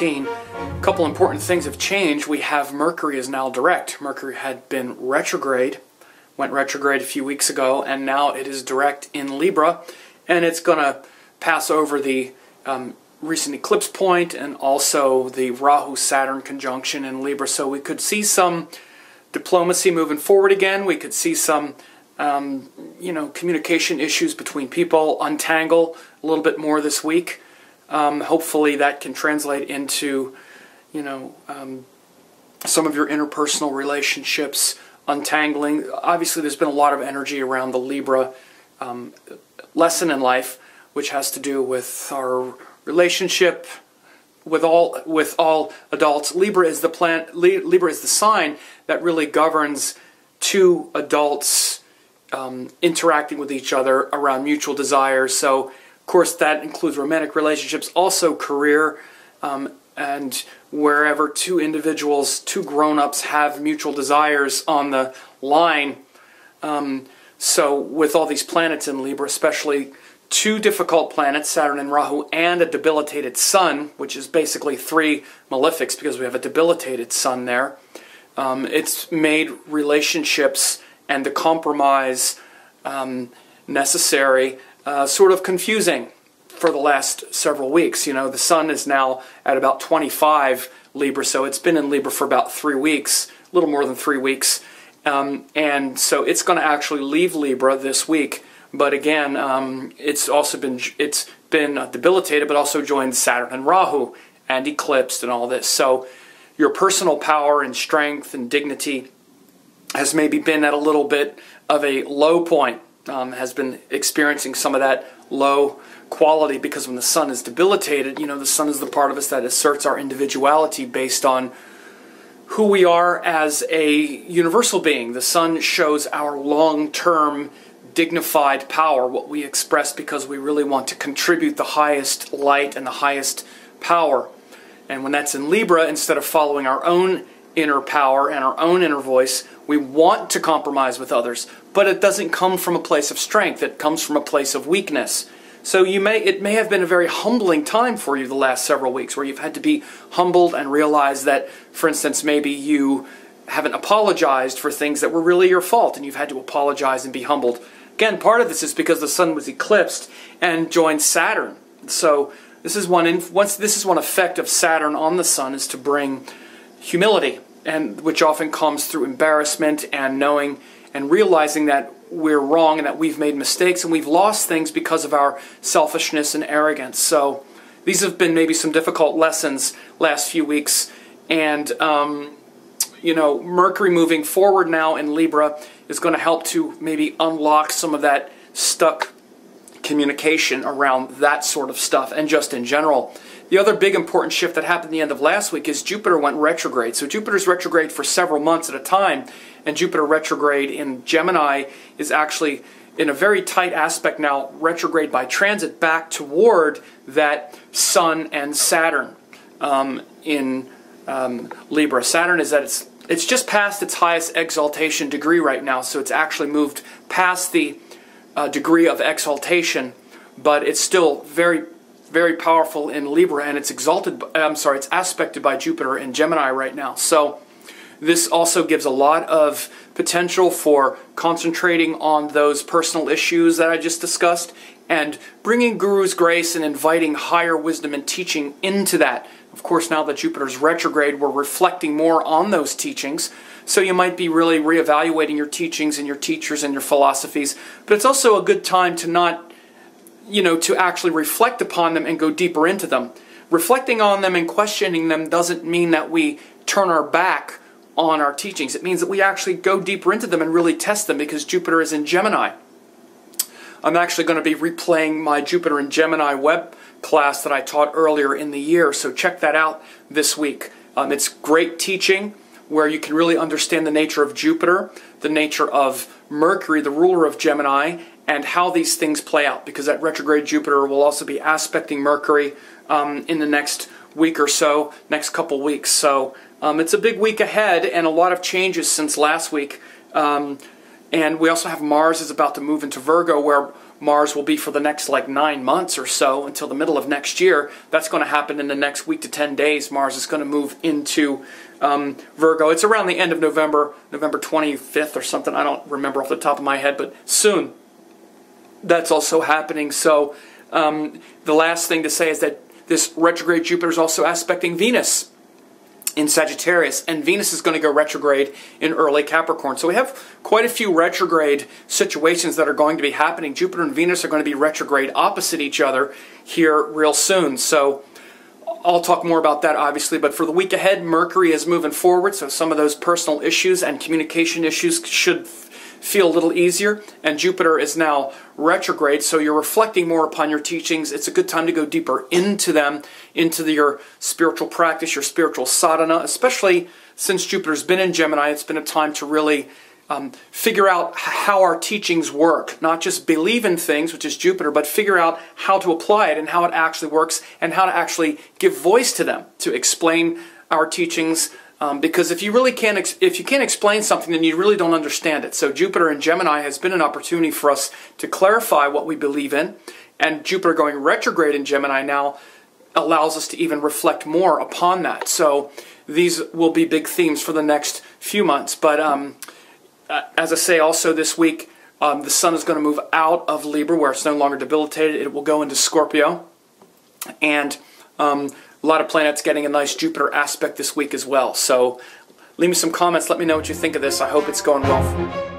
A couple important things have changed. We have Mercury is now direct. Mercury had been retrograde, went retrograde a few weeks ago, and now it is direct in Libra, and it's going to pass over the recent eclipse point and also the Rahu-Saturn conjunction in Libra. So we could see some diplomacy moving forward again. We could see some communication issues between people untangle a little bit more this week. Hopefully that can translate into, some of your interpersonal relationships untangling. Obviously, there's been a lot of energy around the Libra lesson in life, which has to do with our relationship with all adults. Libra is the sign that really governs two adults interacting with each other around mutual desires. So, of course, that includes romantic relationships, also career, and wherever two individuals, two grown-ups have mutual desires on the line. So with all these planets in Libra, especially two difficult planets, Saturn and Rahu, and a debilitated Sun, which is basically three malefics because we have a debilitated Sun there, it's made relationships and the compromise necessary sort of confusing for the last several weeks. The Sun is now at about 25 Libra, so it's been in Libra for about 3 weeks, a little more than 3 weeks, and so it's going to actually leave Libra this week. But again, it's been debilitated, but also joined Saturn and Rahu and eclipsed and all this. So your personal power and strength and dignity has maybe been at a little bit of a low point. Has been experiencing some of that low quality because when the Sun is debilitated, the Sun is the part of us that asserts our individuality based on who we are as a universal being. The Sun shows our long-term dignified power, what we express because we really want to contribute the highest light and the highest power. And when that's in Libra, instead of following our own inner power and our own inner voice, we want to compromise with others, but it doesn't come from a place of strength. It comes from a place of weakness. So it may have been a very humbling time for you the last several weeks, where you've had to be humbled and realize that, for instance, maybe you haven't apologized for things that were really your fault, and you've had to apologize and be humbled. Again, part of this is because the Sun was eclipsed and joined Saturn. So this is one effect of Saturn on the Sun, is to bring humility, and which often comes through embarrassment and knowing and realizing that we're wrong and that we've made mistakes and we've lost things because of our selfishness and arrogance. So these have been maybe some difficult lessons last few weeks. And, Mercury moving forward now in Libra is going to help to maybe unlock some of that stuck communication around that sort of stuff and just in general. The other big important shift that happened at the end of last week is Jupiter went retrograde. So Jupiter's retrograde for several months at a time, and Jupiter retrograde in Gemini is actually in a very tight aspect now, retrograde by transit back toward that Sun and Saturn in Libra. Saturn is at it's just past its highest exaltation degree right now, so it's actually moved past the degree of exaltation, but it's still very, very powerful in Libra, and it's it's aspected by Jupiter in Gemini right now. So this also gives a lot of potential for concentrating on those personal issues that I just discussed and bringing Guru's grace and inviting higher wisdom and teaching into that. Of course, now that Jupiter's retrograde, we're reflecting more on those teachings. So you might be really reevaluating your teachings and your teachers and your philosophies. But it's also a good time to not, to actually reflect upon them and go deeper into them. Reflecting on them and questioning them doesn't mean that we turn our back on our teachings. It means that we actually go deeper into them and really test them because Jupiter is in Gemini. I'm actually going to be replaying my Jupiter in Gemini web class that I taught earlier in the year, so check that out this week. It's great teaching where you can really understand the nature of Jupiter, the nature of Mercury, the ruler of Gemini, and how these things play out, because that retrograde Jupiter will also be aspecting Mercury in the next week or so, next couple weeks. So it's a big week ahead and a lot of changes since last week. And we also have Mars is about to move into Virgo, where Mars will be for the next like 9 months or so until the middle of next year. That's going to happen in the next week to 10 days. Mars is going to move into Virgo. It's around the end of November, November 25th or something. I don't remember off the top of my head, but soon that's also happening. So the last thing to say is that this retrograde Jupiter is also aspecting Venus in Sagittarius, and Venus is going to go retrograde in early Capricorn. So we have quite a few retrograde situations that are going to be happening. Jupiter and Venus are going to be retrograde opposite each other here real soon. So I'll talk more about that, obviously, but for the week ahead, Mercury is moving forward, so some of those personal issues and communication issues should feel a little easier, and Jupiter is now retrograde, so you're reflecting more upon your teachings. It's a good time to go deeper into them, into your spiritual practice, your spiritual sadhana, especially since Jupiter's been in Gemini. It's been a time to really figure out how our teachings work. Not just believe in things, which is Jupiter, but figure out how to apply it and how it actually works and how to actually give voice to them, to explain our teachings. Because if you can't explain something, then you really don't understand it. So Jupiter in Gemini has been an opportunity for us to clarify what we believe in, and Jupiter going retrograde in Gemini now allows us to even reflect more upon that. So these will be big themes for the next few months. But as I say, also this week, the Sun is going to move out of Libra, where it's no longer debilitated. It will go into Scorpio, and a lot of planets getting a nice Jupiter aspect this week as well. So leave me some comments. Let me know what you think of this. I hope it's going well.